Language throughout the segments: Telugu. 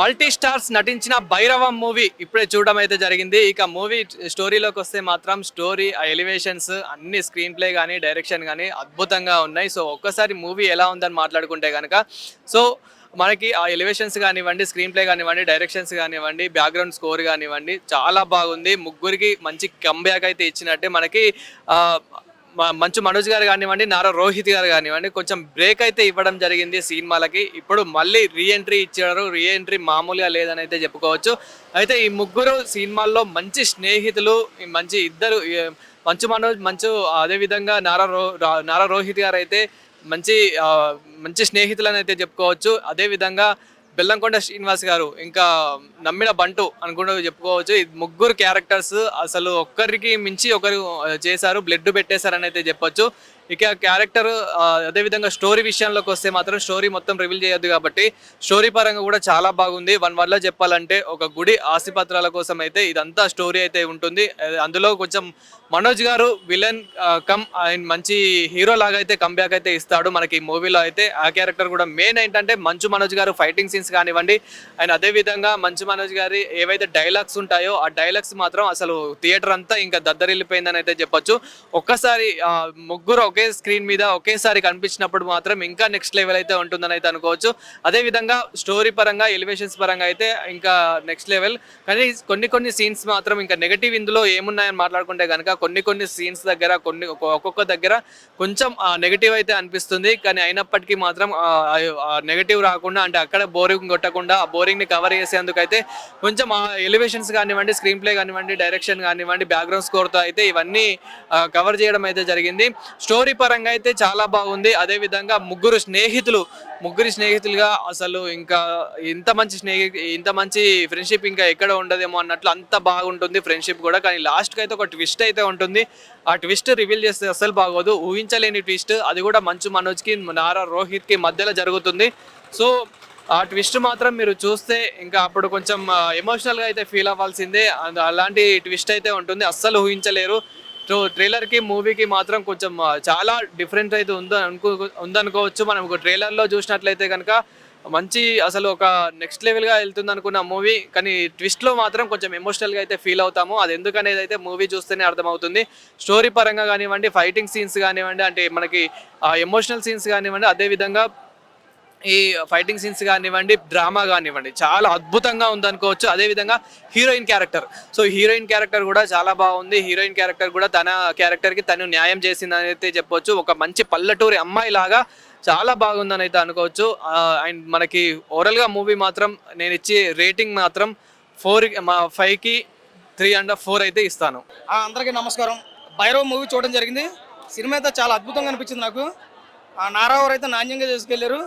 మల్టీ స్టార్స్ నటించిన భైరవం మూవీ ఇప్పుడే చూడడం అయితే జరిగింది. ఇక మూవీ స్టోరీలోకి వస్తే మాత్రం స్టోరీ, ఆ ఎలివేషన్స్ అన్ని స్క్రీన్ ప్లే కానీ డైరెక్షన్ కానీ అద్భుతంగా ఉన్నాయి. సో ఒక్కసారి మూవీ ఎలా ఉందని మాట్లాడుకుంటే కనుక సో మనకి ఆ ఎలివేషన్స్ కానివ్వండి, స్క్రీన్ ప్లే కానివ్వండి, డైరెక్షన్స్ కానివ్వండి, బ్యాక్గ్రౌండ్ స్కోర్ కానివ్వండి చాలా బాగుంది. ముగ్గురికి మంచి కంబ్యాక్ అయితే ఇచ్చినట్టే మనకి మంచు మనోజ్ గారు కానివ్వండి, నారా రోహిత్ గారు కానివ్వండి కొంచెం బ్రేక్ అయితే ఇవ్వడం జరిగింది సినిమాలకి. ఇప్పుడు మళ్ళీ రీఎంట్రీ ఇచ్చారు. రీఎంట్రీ మామూలుగా లేదని అయితే చెప్పుకోవచ్చు. అయితే ఈ ముగ్గురు సినిమాల్లో మంచి స్నేహితులు, మంచి ఇద్దరు మంచు మనోజ్, అదేవిధంగా నారా రోహిత్ గారు అయితే మంచి మంచి స్నేహితులని అయితే చెప్పుకోవచ్చు. అదేవిధంగా బెల్లంకొండ శ్రీనివాస్ గారు ఇంకా నమ్మిన బంటు అనుకుంటూ చెప్పుకోవచ్చు. ఈ ముగ్గురు క్యారెక్టర్స్ అసలు ఒక్కరికి మించి ఒకరు చేశారు, బ్లడ్ పెట్టేశారని అయితే చెప్పొచ్చు. ఇక క్యారెక్టర్ అదేవిధంగా స్టోరీ విషయంలోకి వస్తే మాత్రం స్టోరీ మొత్తం రివీల్ చేయొద్దు కాబట్టి స్టోరీ పరంగా కూడా చాలా బాగుంది. వన్ వర్డ్లో చెప్పాలంటే ఒక గుడి ఆస్తిపత్రాల కోసం అయితే ఇదంతా స్టోరీ అయితే ఉంటుంది. అందులో కొంచెం మనోజ్ గారు విలన్ కమ్ ఆయన మంచి హీరో లాగా అయితే కంబ్యాక్ అయితే ఇస్తాడు మనకి ఈ మూవీలో. అయితే ఆ క్యారెక్టర్ కూడా మెయిన్ ఏంటంటే మంచు మనోజ్ గారు ఫైటింగ్ సీన్స్ కానివ్వండి, అండ్ అదేవిధంగా మంచు మనోజ్ గారి ఏవైతే డైలాగ్స్ ఉంటాయో ఆ డైలాగ్స్ మాత్రం అసలు థియేటర్ అంతా ఇంకా దద్దరిల్లిపోయిందని అయితే చెప్పొచ్చు. ఒక్కసారి ముగ్గురు ఒకే స్క్రీన్ మీద ఒకేసారి కనిపించినప్పుడు మాత్రం ఇంకా నెక్స్ట్ లెవెల్ అయితే ఉంటుందని అయితే అనుకోవచ్చు. అదేవిధంగా స్టోరీ పరంగా, ఎలివేషన్స్ పరంగా అయితే ఇంకా నెక్స్ట్ లెవెల్. కానీ కొన్ని సీన్స్ మాత్రం ఇంకా నెగటివ్ ఇందులో ఏమున్నాయని మాట్లాడుకుంటే కనుక కొన్ని సీన్స్ దగ్గర ఒక్కొక్క దగ్గర కొంచెం నెగటివ్ అయితే అనిపిస్తుంది. కానీ అయినప్పటికీ మాత్రం నెగటివ్ రాకుండా అంటే అక్కడ బోరింగ్ కొట్టకుండా ఆ బోరింగ్ని కవర్ చేసేందుకైతే కొంచెం ఆ ఎలివేషన్స్ కానివ్వండి, స్క్రీన్ ప్లే కానివ్వండి, డైరెక్షన్ కానివ్వండి, బ్యాక్గ్రౌండ్ స్కోర్తో అయితే ఇవన్నీ కవర్ చేయడం అయితే జరిగింది. స్టోరీ పరంగా అయితే చాలా బాగుంది. అదేవిధంగా ముగ్గురు స్నేహితులుగా అసలు ఇంకా ఇంత మంచి ఫ్రెండ్షిప్ ఇంకా ఎక్కడ ఉండదేమో అన్నట్లు అంత బాగుంటుంది ఫ్రెండ్షిప్ కూడా. కానీ లాస్ట్కి అయితే ఒక ట్విస్ట్ అయితే ఉంటుంది. ఆ ట్విస్ట్ రివీల్ చేస్తే అసలు బాగోదు, ఊహించలేని ట్విస్ట్. అది కూడా మంచు మనోజ్కి, నారా రోహిత్కి మధ్యలో జరుగుతుంది. సో ఆ ట్విస్ట్ మాత్రం మీరు చూస్తే ఇంకా అప్పుడు కొంచెం ఎమోషనల్గా అయితే ఫీల్ అవ్వాల్సిందే. అలాంటి ట్విస్ట్ అయితే ఉంటుంది, అస్సలు ఊహించలేరు. సో ట్రైలర్కి మూవీకి మాత్రం కొంచెం చాలా డిఫరెంట్ అయితే ఉందనుకోవచ్చు. మనం ఒక ట్రైలర్లో చూసినట్లయితే కనుక మంచి అసలు ఒక నెక్స్ట్ లెవెల్గా వెళ్తుంది అనుకున్న మూవీ, కానీ ట్విస్ట్లో మాత్రం కొంచెం ఎమోషనల్గా అయితే ఫీల్ అవుతాము. అది ఎందుకనేది అయితే మూవీ చూస్తేనే అర్థమవుతుంది. స్టోరీ పరంగా కానివ్వండి, ఫైటింగ్ సీన్స్ కానివ్వండి, అంటే మనకి ఎమోషనల్ సీన్స్ కానివ్వండి, అదేవిధంగా ఈ ఫైటింగ్ సీన్స్ కానివ్వండి, డ్రామా కానివ్వండి చాలా అద్భుతంగా ఉందనుకోవచ్చు. అదేవిధంగా హీరోయిన్ క్యారెక్టర్ కూడా చాలా బాగుంది. హీరోయిన్ క్యారెక్టర్ కూడా తన క్యారెక్టర్కి తను న్యాయం చేసిందని అయితే చెప్పొచ్చు. ఒక మంచి పల్లెటూరి అమ్మాయి లాగా చాలా బాగుందని అయితే అనుకోవచ్చు. అండ్ మనకి ఓవరాల్గా మూవీ మాత్రం నేను ఇచ్చే రేటింగ్ మాత్రం 5కి 3.5 అయితే ఇస్తాను. అందరికీ నమస్కారం. భైరవ్ మూవీ చూడడం జరిగింది. సినిమా అయితే చాలా అద్భుతంగా అనిపించింది నాకు. నారా వారు అయితే నాణ్యంగా చేసుకెళ్ళారు,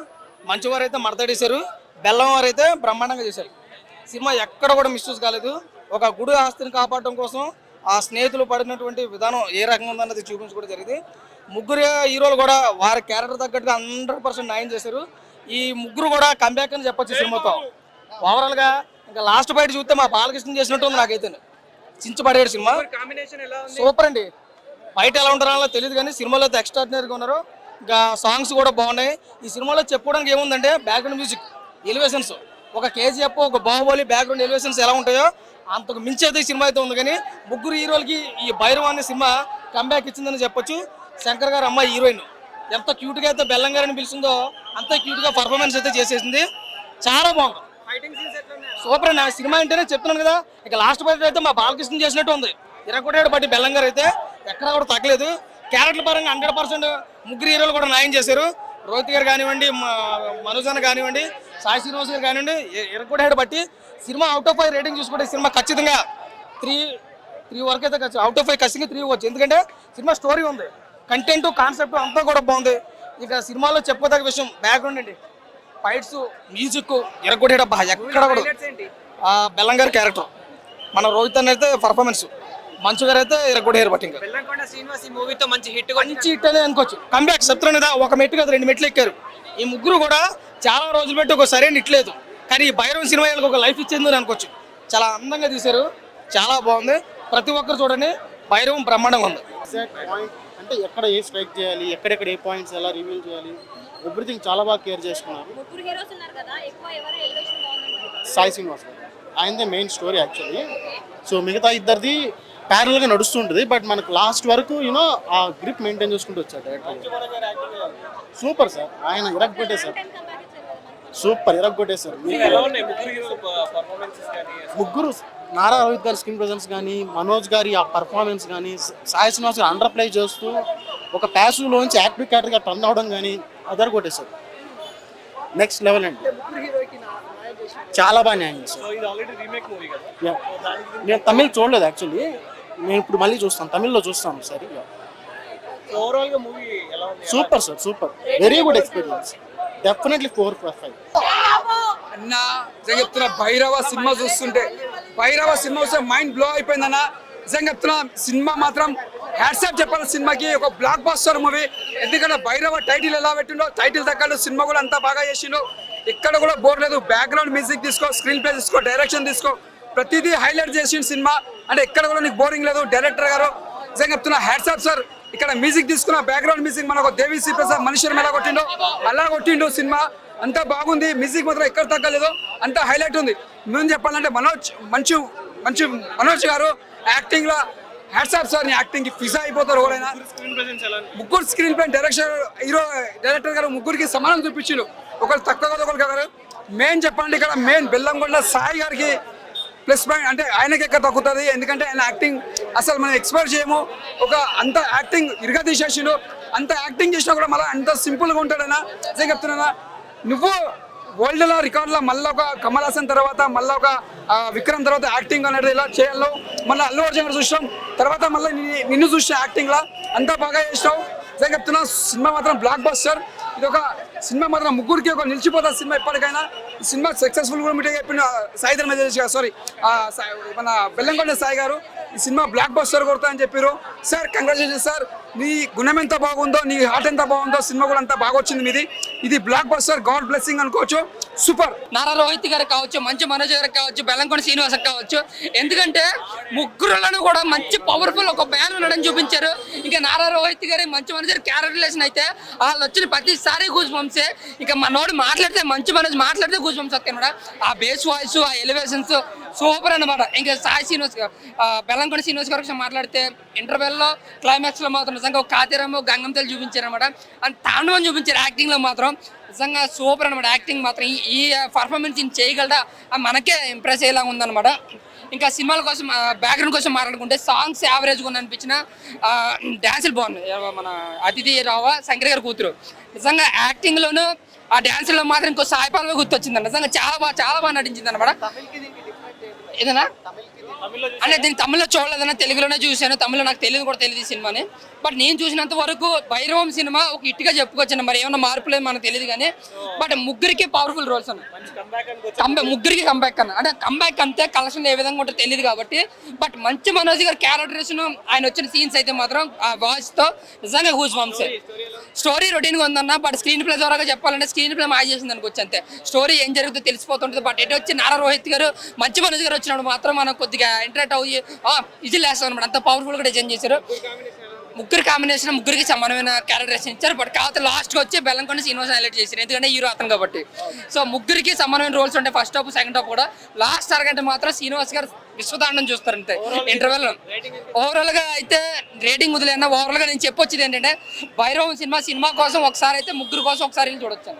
మంచు వారు అయితే మడతడేశారు, బెల్లం వారు అయితే బ్రహ్మాండంగా చేశారు. సినిమా ఎక్కడ కూడా మిస్యూజ్ కాలేదు. ఒక గుడి ఆస్తిని కాపాడటం కోసం ఆ స్నేహితులు పడినటువంటి విధానం ఏ రకంగా ఉందన్నది చూపించుకోవడం జరిగింది. ముగ్గురు హీరోలు కూడా వారి క్యారెక్టర్ తగ్గట్టుగా 100% న్యాయం చేశారు. ఈ ముగ్గురు కూడా కంబ్యాక్ అని చెప్పొచ్చు సినిమాతో. ఓవరాల్గా ఇంకా లాస్ట్ బయట చూస్తే మా బాలకృష్ణ చేసినట్టు ఉంది నాకైతే. చించబడేడు సినిమా సూపర్ అండి. బయట ఎలా ఉంటారో తెలియదు కానీ సినిమాలో అయితే ఎక్స్ట్రాడినరీగా ఉన్నారు. ఇంకా సాంగ్స్ కూడా బాగున్నాయి. ఈ సినిమాలో చెప్పుకోవడానికి ఏముందంటే బ్యాక్గ్రౌండ్ మ్యూజిక్, ఎలివేషన్స్, ఒక కేజీఎఫ్, ఒక బాహుబలి బ్యాక్గ్రౌండ్ ఎలివేషన్స్ ఎలా ఉంటాయో అంతకు మించి అయితే ఈ సినిమా అయితే ఉంది. కానీ ముగ్గురు హీరోలకి ఈ భైరవ్ అనే సినిమా కంబ్యాక్ ఇచ్చిందని చెప్పొచ్చు. శంకర్ గారు అమ్మాయి హీరోయిన్ ఎంత క్యూట్గా అయితే బెల్లం గారిని పిలిచిందో అంత క్యూట్గా పర్ఫార్మెన్స్ అయితే చేసేసింది. చాలా బాగుంది, సూపర్ అండి. సినిమా అంటేనే చెప్తున్నాను కదా, ఇక లాస్ట్ బయట అయితే మా బాలకృష్ణ చేసినట్టు ఉంది. ఇరగొట్టాడు బట్టి బెల్లం గారు అయితే ఎక్కడా కూడా తగ్గలేదు. క్యారెక్టర్ పరంగా 100% ముగ్గురు హీరోలు కూడా న్యాయం చేశారు. రోహిత్ గారు కానివ్వండి, మనోజ్ అన్న కానివ్వండి, సాయి శ్రీనివాస్ గారు కానివ్వండి, ఇరగొట్టాడు బట్టి సినిమా అవుట్ ఆఫ్ 5 రేటింగ్ చూసుకుంటే సినిమా ఖచ్చితంగా 3 వరకు అయితే అవుట్ ఆఫ్ 5 ఖచ్చితంగా 3 ఇవ్వచ్చు. ఎందుకంటే సినిమా స్టోరీ ఉంది, కంటెంట్, కాన్సెప్ట్ అంతా కూడా బాగుంది. ఇక సినిమాలో చెప్పుకోదగ్గ విషయం బ్యాక్గ్రౌండ్ అండి, ఫైట్స్, మ్యూజిక్ ఇరగొట్టాడు అబ్బా ఎక్కడ కూడా. బెల్లం గారి క్యారెక్టర్, మన రోహిత్ అన్న అయితే పర్ఫార్మెన్స్, మంచు గారు అయితే ఇరగొట్టారు బట్టి ఇంకా మంచి హిట్ అనేది అనుకోవచ్చు. కంబ్యాక్ చెప్తున్నాను కదా, ఒక మెట్టు కదా 2 మెట్లు ఎక్కారు. ఈ ముగ్గురు కూడా చాలా రోజులు పెట్టి ఒక సరైన హిట్ లేదు, కానీ ఈ భైరవ్ సినిమా ఒక లైఫ్ ఇచ్చింది అనుకోవచ్చు. చాలా అందంగా తీశారు, చాలా బాగుంది. ప్రతి ఒక్కరు చూడండి, భైరవం బ్రహ్మాండంగా ఉంది. అంటే ఎక్కడ ఏ స్ట్రైక్ చేయాలి, ఎక్కడెక్కడ ఏ పాయింట్స్ ఎలా రివీల్ చేయాలి, ఎవ్రీథింగ్ చాలా బాగా కేర్ చేసుకున్నారు. సాయి శ్రీనివాస్ గారు. ఆయనదే మెయిన్ స్టోరీ యాక్చువల్లీ. సో మిగతా ఇద్దరిది ప్యారల్గా నడుస్తుంటుంది, బట్ మనకు లాస్ట్ వరకు యూనో ఆ గ్రిప్ మెయింటైన్ చేసుకుంటూ వచ్చాడు డైరెక్టర్. సూపర్ సార్, ఆయన ఇరగ్గొట్టేశారు, సూపర్ ఇరగ్గొట్టేశారు. ముగ్గురు నారా రోహిత్ గారి స్క్రీన్ ప్రెజెన్స్ కానీ, మనోజ్ గారి ఆ పర్ఫార్మెన్స్ కానీ, సాయి శ్రీనివాస్ గారు అండర్ ప్లే చేస్తూ ఒక ప్యాసివ్లోంచి యాక్టివ్ క్యారెక్టర్గా టర్న్ అవడం కానీ అదర్ కొట్టేశారు. నెక్స్ట్ లెవెల్ అండి, చాలా బాగా న్యాయం చేశారు. Yeah. నేను తమిళ్ చూడలేదు యాక్చువల్లీ, నేను ఇప్పుడు మళ్ళీ చూస్తాను, తమిళ్లో చూస్తాను సరే. Super sir, super, very good experience, definitely 4/5. అన్న నిజంగా చెప్తున్నా, భైరవ సినిమా చూస్తుంటే మైండ్ బ్లో అయిపోయిందన్న. నిజంగా చెప్తున్నా, సినిమా మాత్రం హ్యాట్సాప్ చెప్పాలి సినిమాకి, ఒక బ్లాక్ బస్టర్ మూవీ. ఎందుకంటే భైరవ టైటిల్ ఎలా పెట్టిండో, టైటిల్ తగ్గట్టు సినిమా కూడా అంతా బాగా చేసిండు. ఎక్కడ కూడా బోర్ లేదు. బ్యాక్గ్రౌండ్ మ్యూజిక్ తీసుకో, స్క్రీన్ ప్లే తీసుకో, డైరెక్షన్ తీసుకో, ప్రతిదీ హైలైట్ చేసిన సినిమా. అంటే ఎక్కడ కూడా నీకు బోరింగ్ లేదు. డైరెక్టర్ గారు నిజంగా చెప్తున్నా హ్యాట్సాప్ సార్. ఇక్కడ మ్యూజిక్ తీసుకున్న బ్యాక్గ్రౌండ్ మ్యూజిక్ మనకు దేవి శ్రీ ప్రసాద్ మనుషులు ఎలా కొట్టిండో అలా కొట్టిండు. సినిమా అంతా బాగుంది, మ్యూజిక్ మాత్రం ఎక్కడ తగ్గలేదు, అంతా హైలైట్ ఉంది. మేము చెప్పాలంటే మనోజ్ గారు యాక్టింగ్ లో హ్యాట్సాప్ సార్. యాక్టింగ్ కి ఫిజా అయిపోతారు ఎవరైనా. ముగ్గురు screen play, director, hero, director గారు ముగ్గురికి సమానం చూపించారు. ఒకరు తక్కువ కాదు, ఒకరు కాదు. మెయిన్ చెప్పాలంటే ఇక్కడ మెయిన్ బెల్లంకొండ సాయి గారికి ప్లస్ పాయింట్, అంటే ఆయనకి ఎక్కడ తగ్గుతుంది. ఎందుకంటే ఆయన యాక్టింగ్ అసలు మనం ఎక్స్పెక్ట్ చేయము. ఒక అంత యాక్టింగ్ ఇరుగా తీసేసిండు. అంత యాక్టింగ్ చేసినా కూడా మళ్ళీ అంత సింపుల్గా ఉంటాడైనా. నిజంగా చెప్తున్నా, నువ్వు వరల్డ్లో రికార్డులో మళ్ళీ ఒక కమల్ హాసన్ తర్వాత, మళ్ళీ ఒక విక్రమ్ తర్వాత యాక్టింగ్ అనేది ఇలా చేయాలో, మళ్ళీ అల్లు అర్జున్ గారు చూసినాం, తర్వాత మళ్ళీ నిన్ను చూసిన యాక్టింగ్లా అంతా బాగా చేసినావు. నిజంగా చెప్తున్నా, సినిమా మాత్రం బ్లాక్ బస్టర్. ఇది ఒక సినిమా మాత్రం ముగ్గురికి ఒక నిలిచిపోతుంది సినిమా ఎప్పటికైనా. ఈ సినిమా సక్సెస్ఫుల్ కూడా మీటింగ్ చెప్పిన సాయి ధర్మ సారీ మన బెల్లంకొండ సాయి గారు ఈ సినిమా బ్లాక్ బస్టర్ కొడతా అని చెప్పారు. సార్ కంగ్రాచులేషన్ సార్, నీ గుణం ఎంత బాగుందో, నీ హార్ట్ ఎంత బాగుందో, సినిమా కూడా అంత బాగా వచ్చింది మీది. ఇది బ్లాక్ బస్టర్, గాడ్ బ్లెస్సింగ్ అనుకోవచ్చు. సూపర్. నారా రోహిత్ గారికి కావచ్చు, మంచి మనోజ్ గారికి కావచ్చు, బెల్లంకొండ శ్రీనివాస్ కావచ్చు. ఎందుకంటే ముగ్గురులను కూడా మంచి పవర్ఫుల్ ఒక బ్యాన్ ఉండడం చూపించారు. ఇంకా నారా రోహిత్ గారి మంచి మనోజ్ క్యారెక్టరేషన్ అయితే వాళ్ళు వచ్చిన ప్రతిసారి గూస్ బంప్సే. ఇంకా మనోడు మాట్లాడితే, మంచి మనోజ్ మాట్లాడితే గూస్ బంప్స్ వస్తాయి అనమాట. ఆ బేస్ వాయిస్, ఆ ఎలివేషన్స్ సూపర్ అనమాట. ఇంకా సాయి శ్రీనివాస్ బెల్లంకొండ శ్రీనివాస్ గారికి మాట్లాడితే ఇంటర్వెల్లో, క్లైమాక్స్ లో మాత్రం నిజంగా ఒక కాతేరము గంగంతలు చూపించారు అనమాట. అండ్ తాండవం చూపించారు యాక్టింగ్ లో మాత్రం. నిజంగా సూపర్ అనమాట. యాక్టింగ్ మాత్రం ఈ పర్ఫార్మెన్స్ చేయగలడా మనకే ఇంప్రెస్ అయ్యేలా ఉందన్నమాట. ఇంకా సినిమాల కోసం, బ్యాక్గ్రౌండ్ కోసం మాట్లాడుకుంటే సాంగ్స్ యావరేజ్గా ఉంది అనిపించిన, డ్యాన్సులు బాగున్నాయి. మన అతిథి రావ శంకర్ గారి కూతురు నిజంగా యాక్టింగ్లోను, ఆ డ్యాన్సులో మాత్రం ఇంకో సాయిపాలమే గుర్తొచ్చింది. నిజంగా చాలా బాగా నటించింది అనమాట. ఏదైనా అంటే దీన్ని తమిళ్లో చూడలేదన్నా, తెలుగులోనే చూశాను. తమిళ్లో నాకు తెలియదు కూడా తెలియదు ఈ సినిమాని. బట్ నేను చూసినంత వరకు భైరవం సినిమా ఒక హిట్గా చెప్పుకొచ్చాను. మరి ఏమన్నా మార్పు లేదు మనకు తెలియదు కానీ, బట్ ముగ్గురికి పవర్ఫుల్ రోల్స్ అన్న, ముగ్గురికి కంబ్యాక్ అన్న. అంటే కంబ్యాక్ అంతే, కలెక్షన్ ఏ విధంగా ఉంటుందో తెలియదు కాబట్టి. బట్ మంచి మనోజ్ గారి క్యారెక్టరేషన్, ఆయన వచ్చిన సీన్స్ అయితే మాత్రం ఆ వాయిస్తో నిజంగా గూస్ బంప్స్. స్టోరీ రొటీన్గా ఉందన్న, బట్ స్క్రీన్ ప్లే ద్వారా చెప్పాలంటే స్క్రీన్ ప్లే మాయ చేసింది అనుకోవచ్చు అంతే. స్టోరీ ఏం జరుగుతుందో తెలిసిపోతుంటుంది. బట్ ఎటు వచ్చి నారా రోహిత్ గారు, మంచి మనోజ్ గారు వచ్చినప్పుడు మాత్రం మనం కొద్దిగా ఇంటరాక్ట్ అయ్యి విజిల్ వేస్తాం అనమాట. అంత పవర్ఫుల్గా డిజైన్ చేశారు. ముగ్గురు కాంబినేషన్, ముగ్గురికి సమానమైన క్యారెక్టరేషన్ ఇచ్చారు. బట్ కాకపోతే లాస్ట్కి వచ్చి బెల్లంకొండ శ్రీనివాస్ హైలైట్ చేశారు, ఎందుకంటే హీరో అతను కాబట్టి. సో ముగ్గురికి సమానమైన రోల్స్ ఉంటాయి, ఫస్ట్ హాఫ్ సెకండ్ హాఫ్ కూడా. లాస్ట్ అరగంట మాత్రం శ్రీనివాస్ గారు విశ్వతాండం చూస్తారు అంతే ఇంటర్వెల్. ఓవరాల్గా అయితే రేటింగ్ వదిలేనా, ఓవరాల్గా నేను చెప్పొచ్చేది ఏంటంటే భైరవం సినిమా కోసం ఒకసారి అయితే, ముగ్గురు కోసం ఒకసారి చూడొచ్చు.